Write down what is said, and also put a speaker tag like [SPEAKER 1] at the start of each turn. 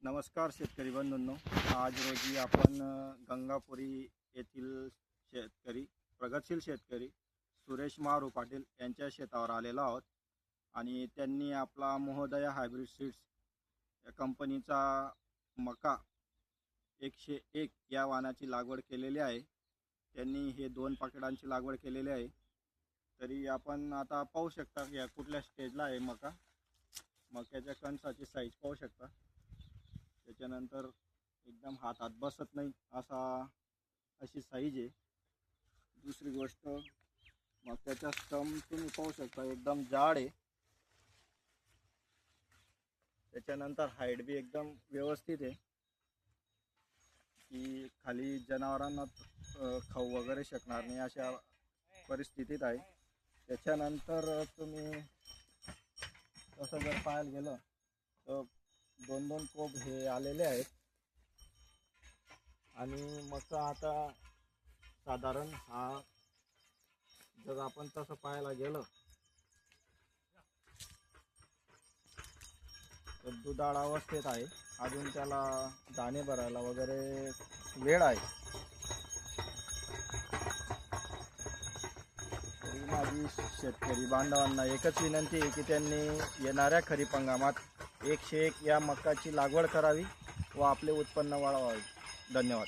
[SPEAKER 1] नमस्कार शेतकरी बंधूंनो, आज रोजी आपण गंगापुरी येथील प्रगतशील शेतकरी सुरेश मारू पाटील यांच्या शेतावर आलेलो आहोत आणि त्यांनी आपला महोदया हायब्रिड सीड्स या कंपनीचा मका 101 या वाणाची लागवड केलेली आहे। त्यांनी हे 2 पाकडांची लागवड केलेली आहे। तरी आपण आता पाहू शकता की कुठल्या स्टेजला आहे मका। मक्याच्या कणसाची साईज पाहू शकता। त्याच्यानंतर एकदम हातात बसत नाही अशी साईज आहे। दुसरी गोष्ट मक्याचा स्टम तुम्ही पाहू शकता एकदम जाड आहे। त्याच्यानंतर हाईट बी एकदम व्यवस्थित आहे की खाली जनावरांना खाऊ वगैरे शकणार नाही अशा परिस्थितीत आहे। त्याच्यानंतर तुम्ही तसं जर पाहायला गेलं तर 2-2 कोब हे आलेले आहेत आणि मका आता साधारण हा जर आपण तसं पाहायला गेलं तर दुधाळ अवस्थेत आहे। अजून त्याला दाणे भरायला वगैरे वेळ आहे। तरी माझी शेतकरी बांधवांना एकच विनंती आहे की त्यांनी येणाऱ्या खरीप हंगामात 101 या मकाची लागवड करावी व आपले उत्पन्न वाढवावे। धन्यवाद।